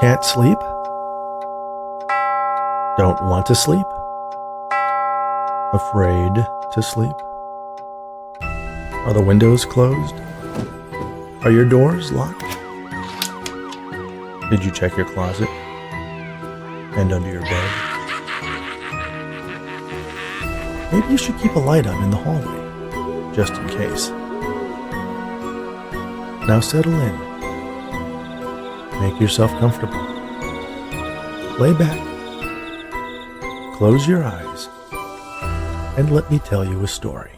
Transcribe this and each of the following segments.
Can't sleep? Don't want to sleep? Afraid to sleep? Are the windows closed? Are your doors locked? Did you check your closet? And under your bed? Maybe you should keep a light on in the hallway, just in case. Now settle in. Make yourself comfortable. Lay back. Close your eyes. And let me tell you a story.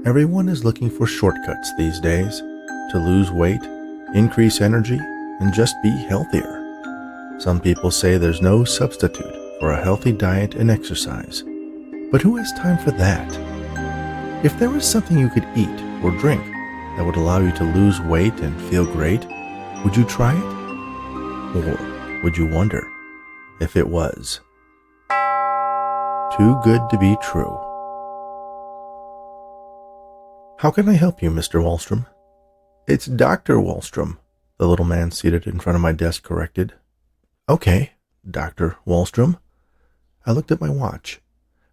Everyone is looking for shortcuts these days to lose weight, increase energy, and just be healthier. Some people say there's no substitute for a healthy diet and exercise. But who has time for that? If there was something you could eat or drink that would allow you to lose weight and feel great, would you try it? Or would you wonder if it was too good to be true? How can I help you, Mr. Wallstrom? It's Dr. Wallstrom, the little man seated in front of my desk corrected. Okay, Dr. Wallstrom. I looked at my watch.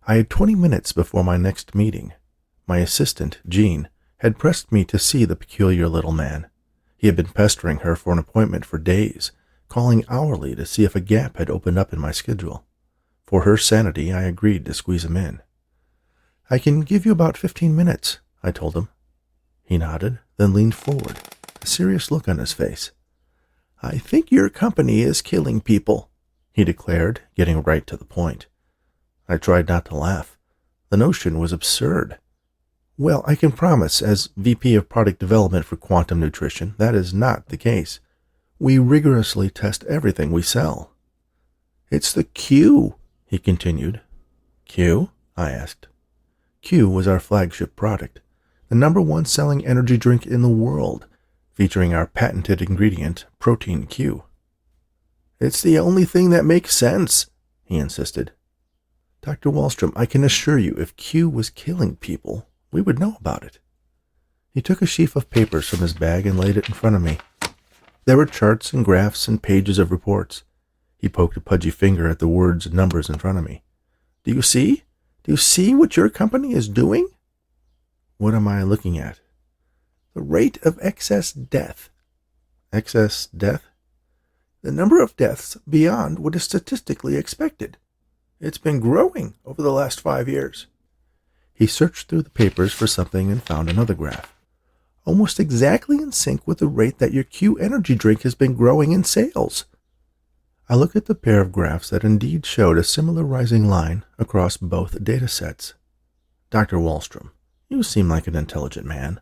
I had 20 minutes before my next meeting. My assistant, Jean, had pressed me to see the peculiar little man. He had been pestering her for an appointment for days, calling hourly to see if a gap had opened up in my schedule. For her sanity, I agreed to squeeze him in. I can give you about 15 minutes, I told him. He nodded, then leaned forward, a serious look on his face. I think your company is killing people, he declared, getting right to the point. I tried not to laugh. The notion was absurd. Well, I can promise, as VP of Product Development for Quantum Nutrition, that is not the case. We rigorously test everything we sell. It's the Q, he continued. Q? I asked. Q was our flagship product, the #1 selling energy drink in the world, featuring our patented ingredient, Protein Q. It's the only thing that makes sense, he insisted. Dr. Wallstrom, I can assure you if Q was killing people, we would know about it. He took a sheaf of papers from his bag and laid it in front of me. There were charts and graphs and pages of reports. He poked a pudgy finger at the words and numbers in front of me. Do you see? Do you see what your company is doing? What am I looking at? The rate of excess death. Excess death? The number of deaths beyond what is statistically expected. It's been growing over the last 5 years. He searched through the papers for something and found another graph. Almost exactly in sync with the rate that your Q energy drink has been growing in sales. I looked at the pair of graphs that indeed showed a similar rising line across both data sets. Dr. Wallstrom, you seem like an intelligent man.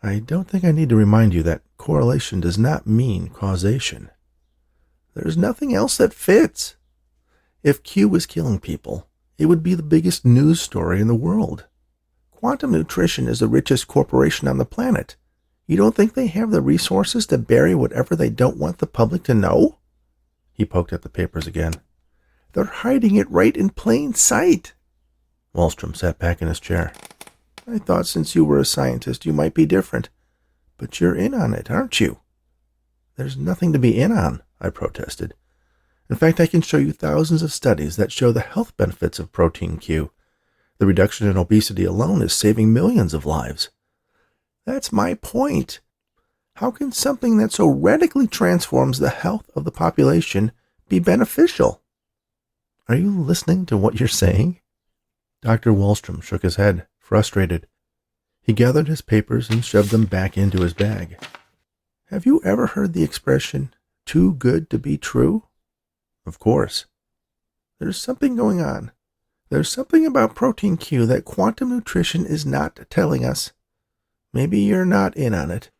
I don't think I need to remind you that correlation does not mean causation. There's nothing else that fits. If Q was killing people, it would be the biggest news story in the world. Quantum Nutrition is the richest corporation on the planet. You don't think they have the resources to bury whatever they don't want the public to know? He poked at the papers again. They're hiding it right in plain sight. Wallstrom sat back in his chair. I thought since you were a scientist you might be different. But you're in on it, aren't you? There's nothing to be in on, I protested. In fact, I can show you thousands of studies that show the health benefits of Protein Q. The reduction in obesity alone is saving millions of lives. That's my point. How can something that so radically transforms the health of the population be beneficial? Are you listening to what you're saying? Dr. Wallstrom shook his head, frustrated. He gathered his papers and shoved them back into his bag. Have you ever heard the expression, too good to be true? Of course. There's something going on. There's something about Protein Q that Quantum Nutrition is not telling us. Maybe you're not in on it,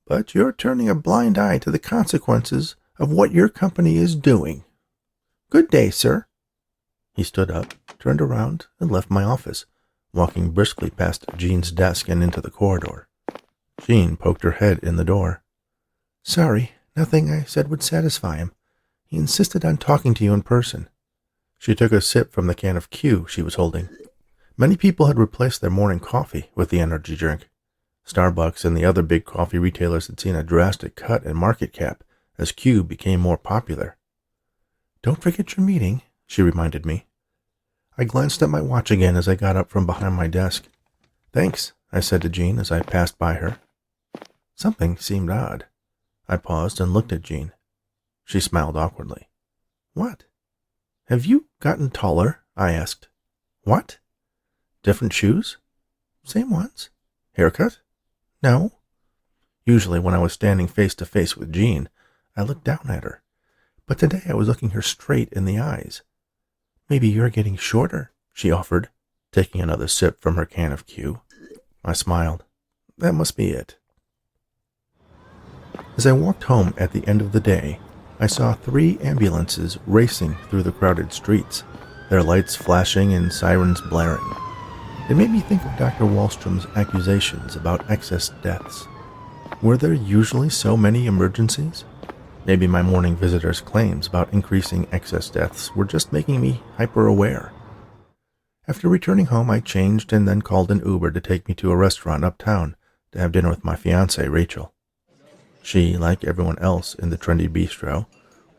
but you're turning a blind eye to the consequences of what your company is doing. Good day, sir. He stood up, turned around, and left my office, walking briskly past Jean's desk and into the corridor. Jean poked her head in the door. Sorry, nothing I said would satisfy him. He insisted on talking to you in person. She took a sip from the can of Q she was holding. Many people had replaced their morning coffee with the energy drink. Starbucks and the other big coffee retailers had seen a drastic cut in market cap as Q became more popular. "Don't forget your meeting," she reminded me. I glanced at my watch again as I got up from behind my desk. "Thanks," I said to Jean as I passed by her. Something seemed odd. I paused and looked at Jean. She smiled awkwardly. "What?" "Have you gotten taller?" I asked. "What?" "Different shoes?" "Same ones." "Haircut?" "No." Usually when I was standing face to face with Jean, I looked down at her. But today I was looking her straight in the eyes. "Maybe you're getting shorter," she offered, taking another sip from her can of Q. I smiled. That must be it. As I walked home at the end of the day, I saw 3 ambulances racing through the crowded streets, their lights flashing and sirens blaring. It made me think of Dr. Wallstrom's accusations about excess deaths. Were there usually so many emergencies? Maybe my morning visitor's claims about increasing excess deaths were just making me hyper-aware. After returning home, I changed and then called an Uber to take me to a restaurant uptown to have dinner with my fiancée, Rachel. She, like everyone else in the trendy bistro,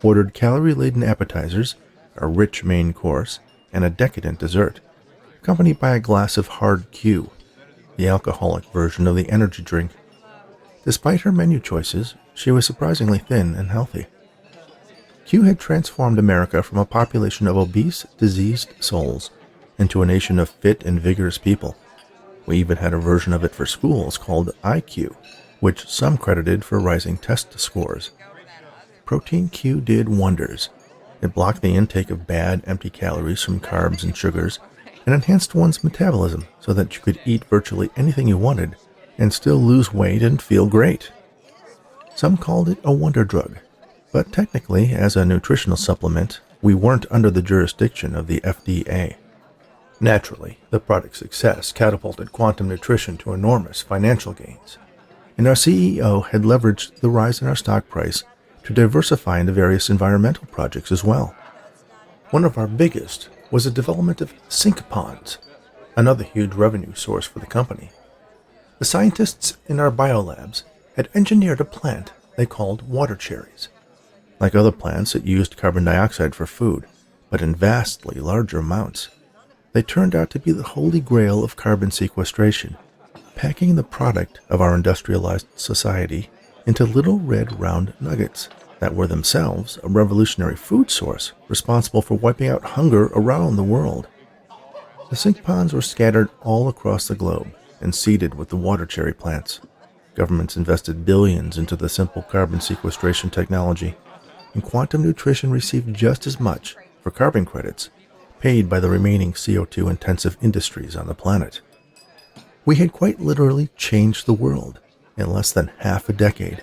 ordered calorie-laden appetizers, a rich main course, and a decadent dessert, accompanied by a glass of hard Q, the alcoholic version of the energy drink. Despite her menu choices, she was surprisingly thin and healthy. Q had transformed America from a population of obese, diseased souls into a nation of fit and vigorous people. We even had a version of it for schools called IQ, which some credited for rising test scores. Protein Q did wonders. It blocked the intake of bad, empty calories from carbs and sugars, and enhanced one's metabolism so that you could eat virtually anything you wanted and still lose weight and feel great. Some called it a wonder drug, but technically, as a nutritional supplement, we weren't under the jurisdiction of the FDA. Naturally, the product's success catapulted Quantum Nutrition to enormous financial gains, and our CEO had leveraged the rise in our stock price to diversify into various environmental projects as well. One of our biggest was the development of sink ponds, another huge revenue source for the company. The scientists in our biolabs had engineered a plant they called water cherries. Like other plants, it used carbon dioxide for food, but in vastly larger amounts. They turned out to be the holy grail of carbon sequestration, packing the product of our industrialized society into little red round nuggets that were themselves a revolutionary food source responsible for wiping out hunger around the world. The sink ponds were scattered all across the globe and seeded with the water cherry plants. Governments invested billions into the simple carbon sequestration technology, and Quantum Nutrition received just as much for carbon credits paid by the remaining CO2-intensive industries on the planet. We had quite literally changed the world in less than half a decade.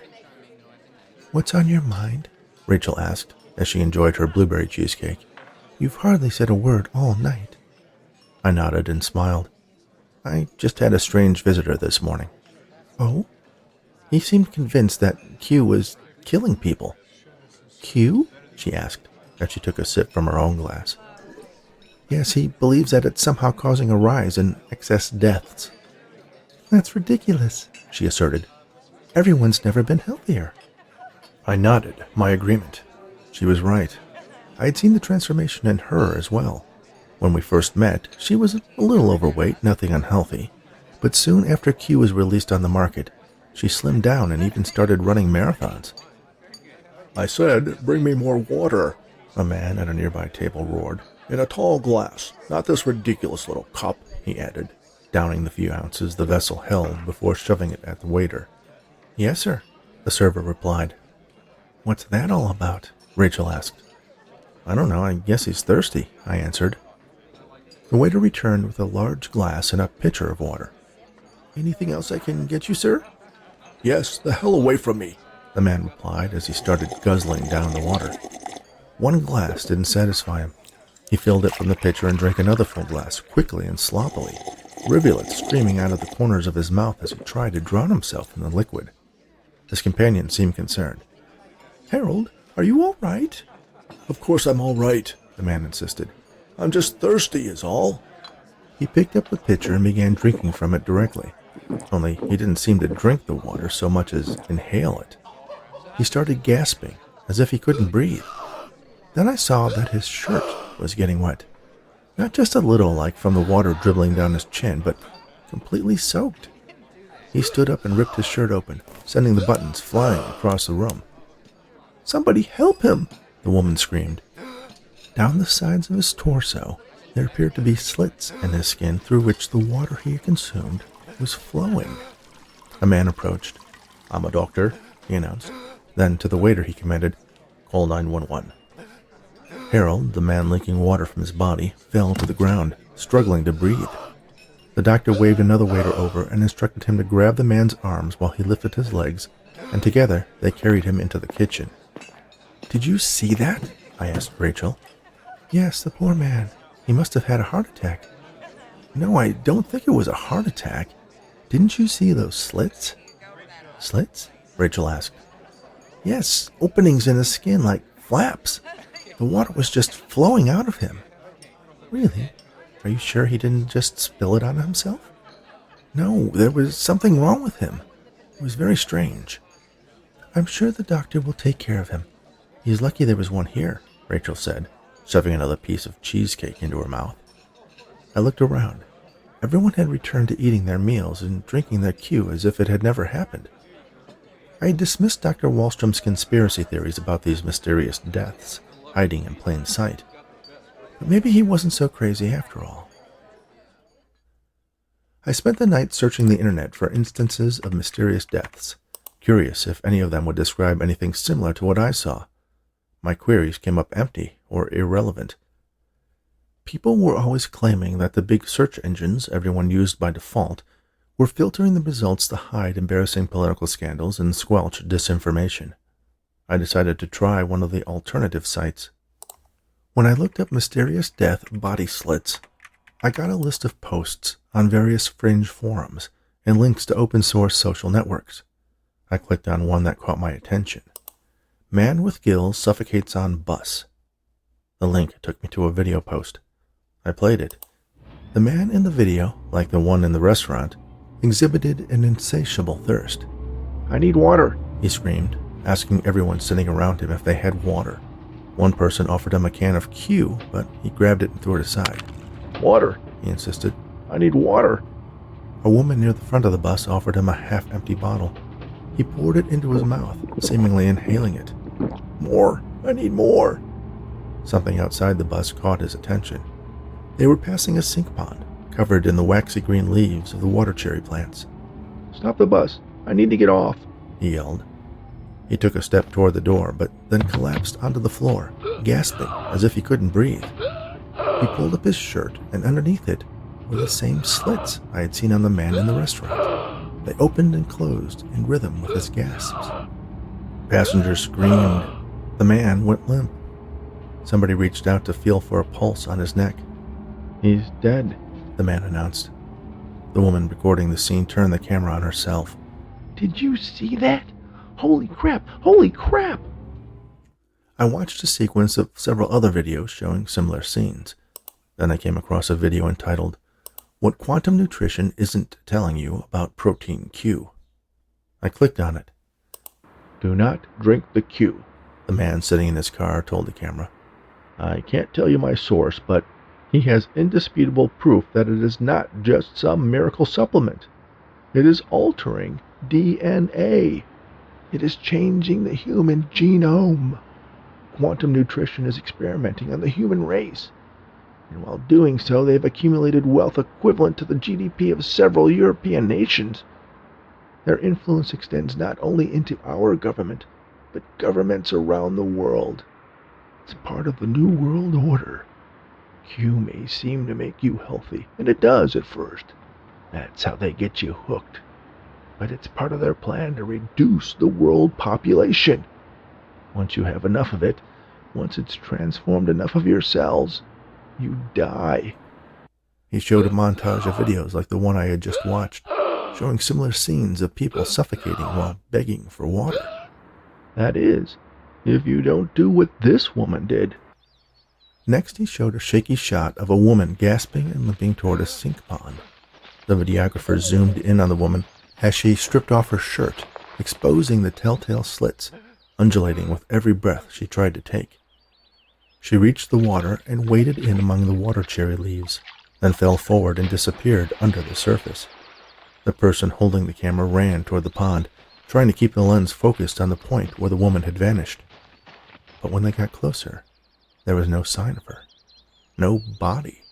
"What's on your mind?" Rachel asked as she enjoyed her blueberry cheesecake. "You've hardly said a word all night." I nodded and smiled. "I just had a strange visitor this morning." "Oh?" "He seemed convinced that Q was killing people." "Q?" she asked as she took a sip from her own glass. "Yes, he believes that it's somehow causing a rise in excess deaths." "That's ridiculous," she asserted. "Everyone's never been healthier." I nodded my agreement. She was right. I had seen the transformation in her as well. When we first met, she was a little overweight, nothing unhealthy, but soon after Q was released on the market, she slimmed down and even started running marathons. "I said, bring me more water," a man at a nearby table roared. "In a tall glass, not this ridiculous little cup," he added, downing the few ounces the vessel held before shoving it at the waiter. "Yes, sir," the server replied. "What's that all about?" Rachel asked. "I don't know, I guess he's thirsty," I answered. The waiter returned with a large glass and a pitcher of water. "Anything else I can get you, sir?" "Yes, the hell away from me," the man replied as he started guzzling down the water. One glass didn't satisfy him. He filled it from the pitcher and drank another full glass, quickly and sloppily, rivulets streaming out of the corners of his mouth as he tried to drown himself in the liquid. His companion seemed concerned. "Harold, are you all right?" "Of course I'm all right," the man insisted. "I'm just thirsty is all." He picked up the pitcher and began drinking from it directly. only he didn't seem to drink the water so much as inhale it. He started gasping, as if he couldn't breathe. Then I saw that his shirt was getting wet. Not just a little, like from the water dribbling down his chin, but completely soaked. He stood up and ripped his shirt open, sending the buttons flying across the room. "Somebody help him!" the woman screamed. Down the sides of his torso, there appeared to be slits in his skin through which the water he had consumed was flowing. A man approached. "I'm a doctor," he announced. Then to the waiter he commanded, "Call 911. Harold, the man leaking water from his body, fell to the ground, struggling to breathe. The doctor waved another waiter over and instructed him to grab the man's arms while he lifted his legs, and together they carried him into the kitchen. "Did you see that?" I asked Rachel. "Yes, the poor man. He must have had a heart attack." "No, I don't think it was a heart attack. Didn't you see those slits?" "Slits?" Rachel asked. "Yes, openings in his skin like flaps. The water was just flowing out of him." "Really? Are you sure he didn't just spill it on himself?" "No, there was something wrong with him. It was very strange." "I'm sure the doctor will take care of him. He's lucky there was one here," Rachel said, shoving another piece of cheesecake into her mouth. I looked around. Everyone had returned to eating their meals and drinking their Q as if it had never happened. I dismissed Dr. Wallstrom's conspiracy theories about these mysterious deaths hiding in plain sight. But maybe he wasn't so crazy after all. I spent the night searching the internet for instances of mysterious deaths, curious if any of them would describe anything similar to what I saw. My queries came up empty or irrelevant. People were always claiming that the big search engines everyone used by default were filtering the results to hide embarrassing political scandals and squelch disinformation. I decided to try one of the alternative sites. When I looked up mysterious death body slits, I got a list of posts on various fringe forums and links to open-source social networks. I clicked on one that caught my attention. "Man with gills suffocates on bus." The link took me to a video post. I played it. The man in the video, like the one in the restaurant, exhibited an insatiable thirst. "I need water," he screamed, asking everyone sitting around him if they had water. One person offered him a can of Q, but he grabbed it and threw it aside. "Water," he insisted. "I need water." A woman near the front of the bus offered him a half-empty bottle. He poured it into his mouth, seemingly inhaling it. "More, I need more." Something outside the bus caught his attention. They were passing a sink pond, covered in the waxy green leaves of the water cherry plants. "Stop the bus, I need to get off," he yelled. He took a step toward the door, but then collapsed onto the floor, gasping as if he couldn't breathe. He pulled up his shirt, and underneath it were the same slits I had seen on the man in the restaurant. They opened and closed in rhythm with his gasps. Passengers screamed. The man went limp. Somebody reached out to feel for a pulse on his neck. "He's dead," the man announced. The woman recording the scene turned the camera on herself. "Did you see that? Holy crap! Holy crap!" I watched a sequence of several other videos showing similar scenes. Then I came across a video entitled, "What Quantum Nutrition Isn't Telling You About Protein Q." I clicked on it. "Do not drink the Q," the man sitting in his car told the camera. "I can't tell you my source, but he has indisputable proof that it is not just some miracle supplement. It is altering DNA. It is changing the human genome. Quantum Nutrition is experimenting on the human race. And while doing so, they've accumulated wealth equivalent to the GDP of several European nations. Their influence extends not only into our government, but governments around the world. It's part of the New World Order. Q may seem to make you healthy, and it does at first. That's how they get you hooked. But it's part of their plan to reduce the world population. Once you have enough of it, once it's transformed enough of your cells, you die." He showed a montage of videos like the one I had just watched, showing similar scenes of people suffocating while begging for water. "That is, if you don't do what this woman did." Next he showed a shaky shot of a woman gasping and limping toward a sink pond. The videographer zoomed in on the woman as she stripped off her shirt, exposing the telltale slits, undulating with every breath she tried to take. She reached the water and waded in among the water cherry leaves, then fell forward and disappeared under the surface. The person holding the camera ran toward the pond, trying to keep the lens focused on the point where the woman had vanished. But when they got closer, there was no sign of her. No body.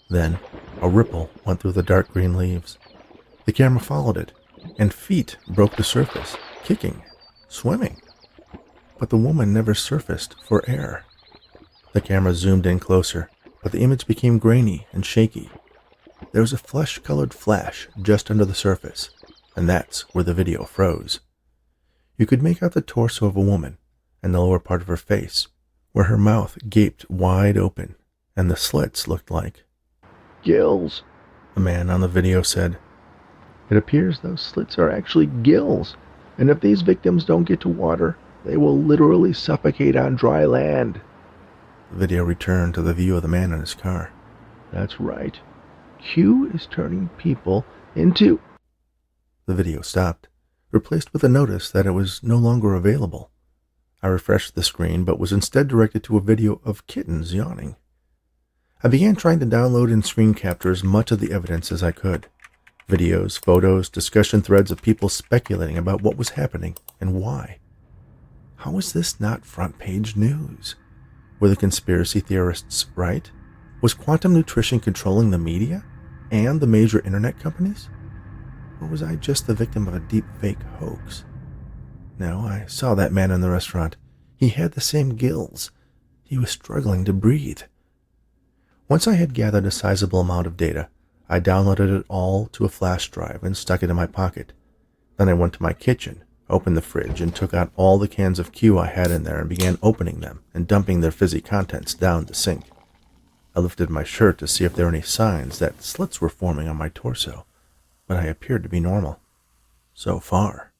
Then, a ripple went through the dark green leaves. The camera followed it, and feet broke the surface, kicking, swimming. But the woman never surfaced for air. The camera zoomed in closer, but the image became grainy and shaky. There was a flesh-colored flash just under the surface, and that's where the video froze. You could make out the torso of a woman and the lower part of her face, where her mouth gaped wide open, and the slits looked like gills, the man on the video said. It appears those slits are actually gills, and if these victims don't get to water, they will literally suffocate on dry land. The video returned to the view of the man in his car. That's right. Q is turning people into... The video stopped, replaced with a notice that it was no longer available. I refreshed the screen, but was instead directed to a video of kittens yawning. I began trying to download and screen capture as much of the evidence as I could. Videos, photos, discussion threads of people speculating about what was happening and why. How was this not front-page news? Were the conspiracy theorists right? Was quantum nutrition controlling the media and the major internet companies? Or was I just the victim of a deep-fake hoax? No, I saw that man in the restaurant. He had the same gills. He was struggling to breathe. Once I had gathered a sizable amount of data, I downloaded it all to a flash drive and stuck it in my pocket. Then I went to my kitchen, opened the fridge, and took out all the cans of Q I had in there and began opening them and dumping their fizzy contents down the sink. I lifted my shirt to see if there were any signs that slits were forming on my torso, but I appeared to be normal. So far.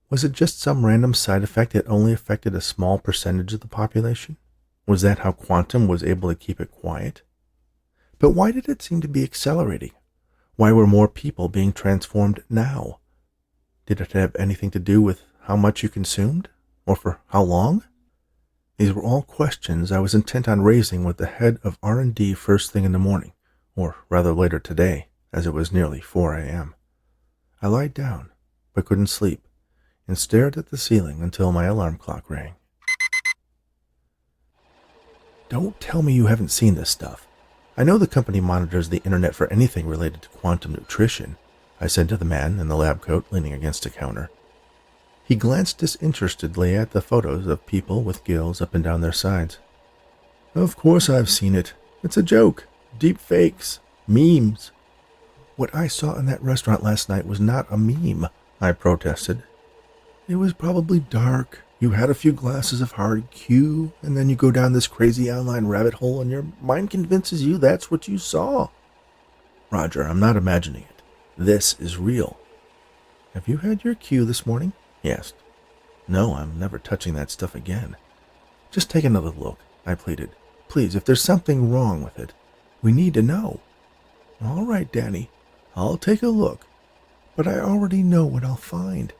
Was it just some random side effect that only affected a small percentage of the population? Was that how quantum was able to keep it quiet? But why did it seem to be accelerating? Why were more people being transformed now? Did it have anything to do with how much you consumed? Or for how long? These were all questions I was intent on raising with the head of R&D first thing in the morning, or rather later today, as it was nearly 4 a.m. I lied down, but couldn't sleep, and stared at the ceiling until my alarm clock rang. Don't tell me you haven't seen this stuff. I know the company monitors the internet for anything related to quantum nutrition, I said to the man in the lab coat leaning against a counter. He glanced disinterestedly at the photos of people with gills up and down their sides. Of course I've seen it. It's a joke. Deep fakes. Memes. What I saw in that restaurant last night was not a meme, I protested. It was probably dark. You had a few glasses of hard Q, and then you go down this crazy online rabbit hole and your mind convinces you that's what you saw. Roger, I'm not imagining it. This is real. Have you had your Q this morning? He asked. No, I'm never touching that stuff again. Just take another look, I pleaded. Please, if there's something wrong with it, we need to know. All right, Danny, I'll take a look. But I already know what I'll find.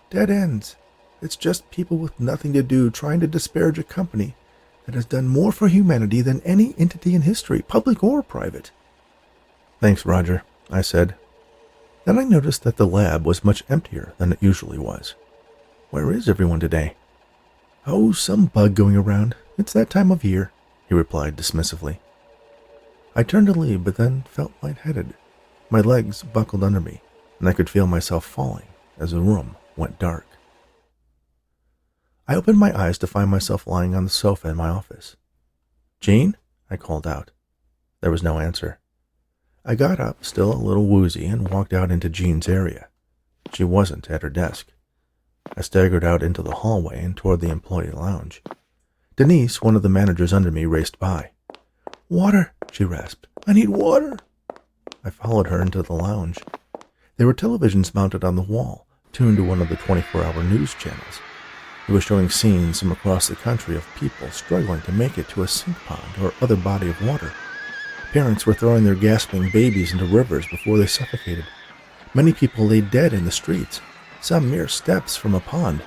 Dead ends. It's just people with nothing to do trying to disparage a company that has done more for humanity than any entity in history, public or private. Thanks, Roger, I said. Then I noticed that the lab was much emptier than it usually was. Where is everyone today? Oh, some bug going around. It's that time of year, he replied dismissively. I turned to leave, but then felt lightheaded. My legs buckled under me, and I could feel myself falling as the room went dark. I opened my eyes to find myself lying on the sofa in my office. Jean? I called out. There was no answer. I got up, still a little woozy, and walked out into Jean's area. She wasn't at her desk. I staggered out into the hallway and toward the employee lounge. Denise, one of the managers under me, raced by. Water, she rasped. I need water. I followed her into the lounge. There were televisions mounted on the wall, tuned to one of the 24-hour news channels. It was showing scenes from across the country of people struggling to make it to a sink pond or other body of water. Parents were throwing their gasping babies into rivers before they suffocated. Many people lay dead in the streets, some mere steps from a pond.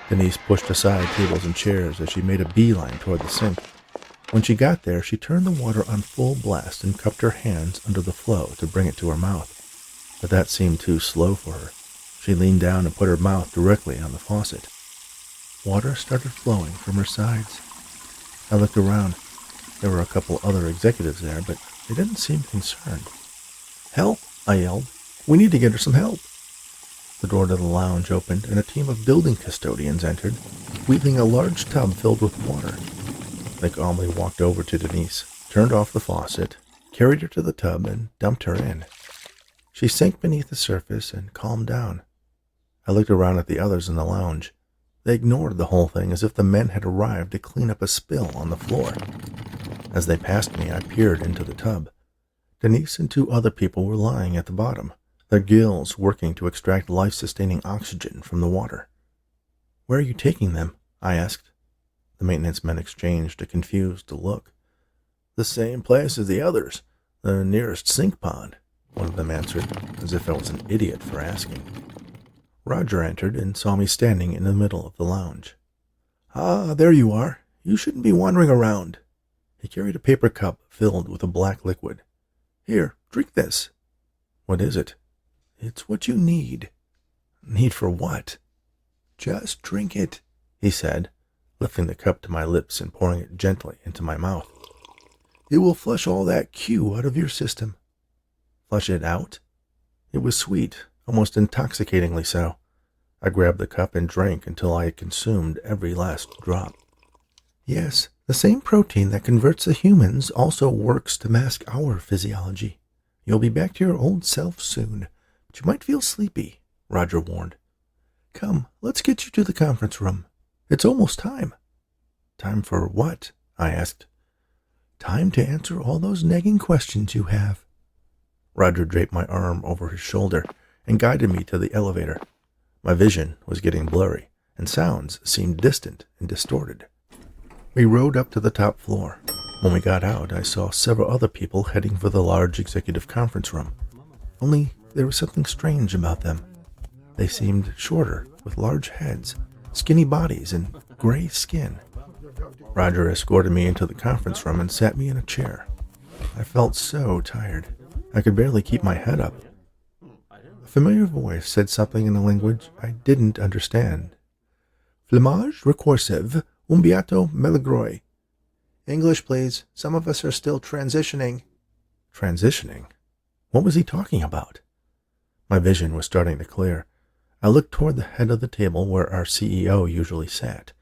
Denise pushed aside tables and chairs as she made a beeline toward the sink. When she got there, she turned the water on full blast and cupped her hands under the flow to bring it to her mouth. But that seemed too slow for her. She leaned down and put her mouth directly on the faucet. Water started flowing from her sides. I looked around. There were a couple other executives there, but they didn't seem concerned. "Help!" I yelled. "We need to get her some help." The door to the lounge opened, and a team of building custodians entered, wheeling a large tub filled with water. They calmly walked over to Denise, turned off the faucet, carried her to the tub, and dumped her in. She sank beneath the surface and calmed down. I looked around at the others in the lounge. They ignored the whole thing as if the men had arrived to clean up a spill on the floor. As they passed me, I peered into the tub. Denise and 2 other people were lying at the bottom, their gills working to extract life-sustaining oxygen from the water. "Where are you taking them?" I asked. The maintenance men exchanged a confused look. "The same place as the others, the nearest sink pond," one of them answered, as if I was an idiot for asking. Roger entered and saw me standing in the middle of the lounge. "Ah, there you are. You shouldn't be wandering around." He carried a paper cup filled with a black liquid. "Here, drink this." "What is it?" "It's what you need." "Need for what?" "Just drink it," he said, lifting the cup to my lips and pouring it gently into my mouth. "It will flush all that Q out of your system." "Flush it out?" It was sweet, almost intoxicatingly so. I grabbed the cup and drank until I had consumed every last drop. "Yes, the same protein that converts the humans also works to mask our physiology. You'll be back to your old self soon, but you might feel sleepy," Roger warned. "Come, let's get you to the conference room. It's almost time." "Time for what?" I asked. "Time to answer all those nagging questions you have." Roger draped my arm over his shoulder and guided me to the elevator. My vision was getting blurry, and sounds seemed distant and distorted. We rode up to the top floor. When we got out, I saw several other people heading for the large executive conference room. Only there was something strange about them. They seemed shorter, with large heads, skinny bodies, and gray skin. Roger escorted me into the conference room and sat me in a chair. I felt so tired. I could barely keep my head up. A familiar voice said something in a language I didn't understand. "Flamage recursive, beato meligroi." "English, please. Some of us are still transitioning." Transitioning? What was he talking about? My vision was starting to clear. I looked toward the head of the table where our CEO usually sat.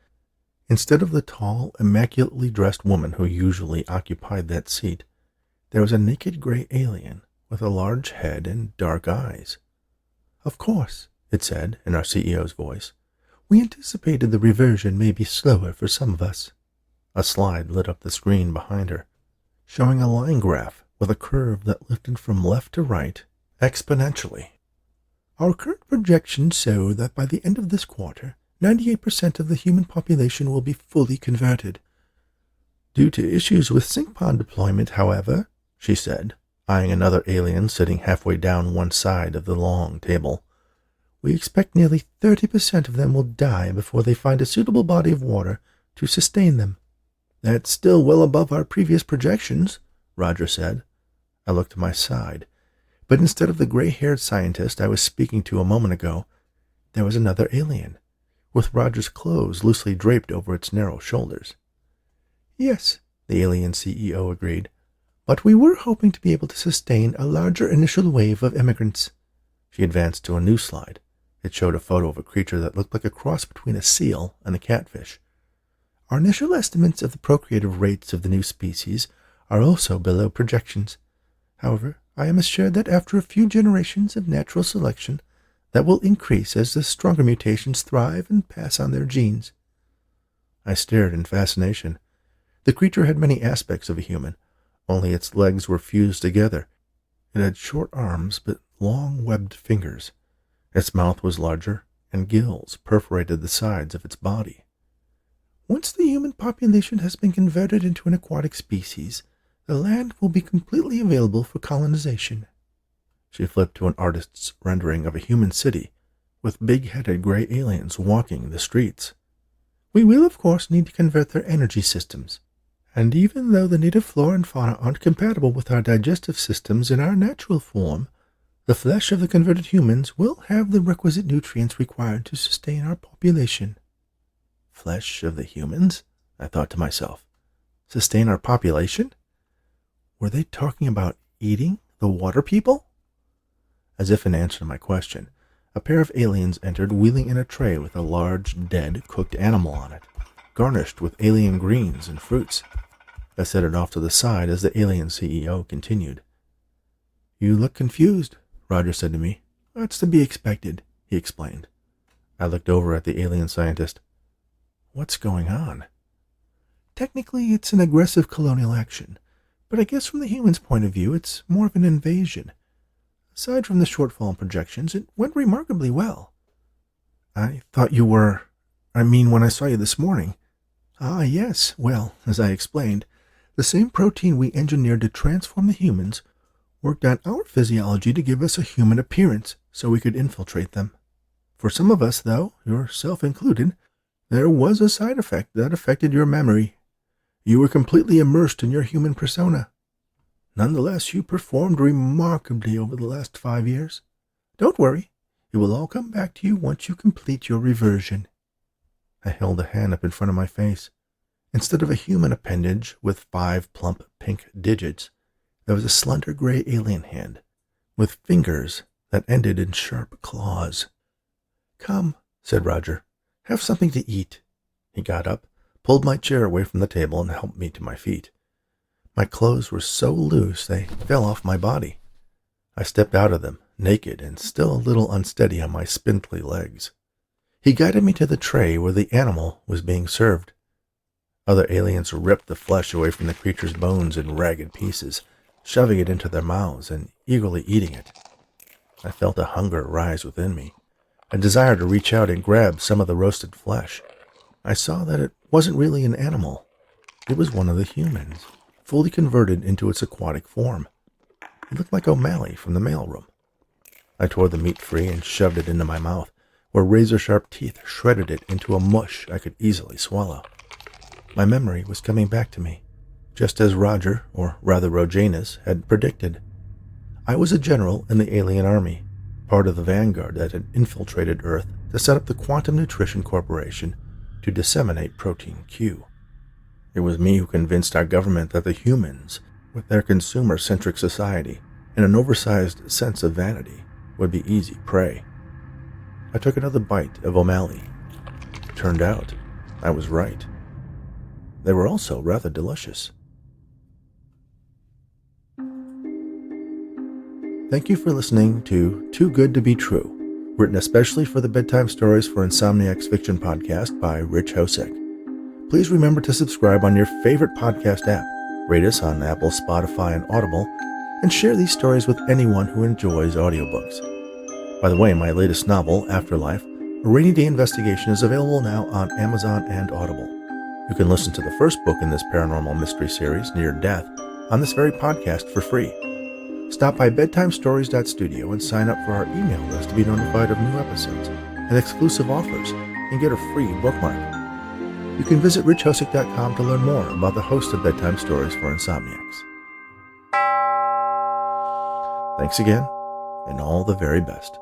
Instead of the tall, immaculately dressed woman who usually occupied that seat, there was a naked gray alien with a large head and dark eyes. "Of course," it said in our CEO's voice. "We anticipated the reversion may be slower for some of us." A slide lit up the screen behind her, showing a line graph with a curve that lifted from left to right exponentially. "Our current projections show that by the end of this quarter, 98% of the human population will be fully converted. Due to issues with sink pond deployment, however," she said, eyeing another alien sitting halfway down one side of the long table, "we expect nearly 30% of them will die before they find a suitable body of water to sustain them." "That's still well above our previous projections," Roger said. I looked to my side, but instead of the gray-haired scientist I was speaking to a moment ago, there was another alien, with Roger's clothes loosely draped over its narrow shoulders. "Yes," the alien CEO agreed, "but we were hoping to be able to sustain a larger initial wave of immigrants." She advanced to a new slide. It showed a photo of a creature that looked like a cross between a seal and a catfish. "Our initial estimates of the procreative rates of the new species are also below projections. However, I am assured that after a few generations of natural selection, that will increase as the stronger mutations thrive and pass on their genes." I stared in fascination. The creature had many aspects of a human, only its legs were fused together. It had short arms but long webbed fingers. Its mouth was larger, and gills perforated the sides of its body. "Once the human population has been converted into an aquatic species, The land will be completely available for colonization. She flipped to an artist's rendering of a human city with big-headed gray aliens walking the streets. We will, of course, need to convert their energy systems. And even though the native flora and fauna aren't compatible with our digestive systems in our natural form, the flesh of the converted humans will have the requisite nutrients required to sustain our population. Flesh of the humans? I thought to myself. Sustain our population? Were they talking about eating the water people? As if in answer to my question, a pair of aliens entered, wheeling in a tray with a large, dead, cooked animal on it, garnished with alien greens and fruits. I set it off to the side as the alien CEO continued. You look confused, Roger said to me. That's to be expected, he explained. I looked over at the alien scientist. What's going on? Technically, it's an aggressive colonial action, but I guess from the humans' point of view, it's more of an invasion. Aside from the shortfall in projections, it went remarkably well. I thought you were... when I saw you this morning. Ah, yes. Well, as I explained, the same protein we engineered to transform the humans worked on our physiology to give us a human appearance so we could infiltrate them. For some of us, though, yourself included, there was a side effect that affected your memory. You were completely immersed in your human persona. Nonetheless, you performed remarkably over the last 5 years. Don't worry, it will all come back to you once you complete your reversion. I held a hand up in front of my face. Instead of a human appendage with 5 plump pink digits, there was a slender gray alien hand with fingers that ended in sharp claws. Come, said Roger, have something to eat. He got up, pulled my chair away from the table, and helped me to my feet. My clothes were so loose they fell off my body. I stepped out of them, naked and still a little unsteady on my spindly legs. He guided me to the tray where the animal was being served. Other aliens ripped the flesh away from the creature's bones in ragged pieces, shoving it into their mouths and eagerly eating it. I felt a hunger rise within me, a desire to reach out and grab some of the roasted flesh. I saw that it wasn't really an animal. It was one of the humans, fully converted into its aquatic form. It looked like O'Malley from the mailroom. I tore the meat free and shoved it into my mouth, where razor-sharp teeth shredded it into a mush I could easily swallow. My memory was coming back to me, just as Roger, or rather Rojanus, had predicted. I was a general in the alien army, part of the vanguard that had infiltrated Earth to set up the Quantum Nutrition Corporation to disseminate Protein Q. It was me who convinced our government that the humans, with their consumer-centric society and an oversized sense of vanity, would be easy prey. I took another bite of O'Malley. It turned out I was right. They were also rather delicious. Thank you for listening to Too Good to Be True, written especially for the Bedtime Stories for Insomniacs Fiction podcast by Rich Hosek. Please remember to subscribe on your favorite podcast app, rate us on Apple, Spotify, and Audible, and share these stories with anyone who enjoys audiobooks. By the way, my latest novel, Afterlife, A Rainy Day Investigation, is available now on Amazon and Audible. You can listen to the first book in this paranormal mystery series, Near Death, on this very podcast for free. Stop by bedtimestories.studio and sign up for our email list to be notified of new episodes and exclusive offers and get a free bookmark. You can visit richhosek.com to learn more about the host of Bedtime Stories for Insomniacs. Thanks again, and all the very best.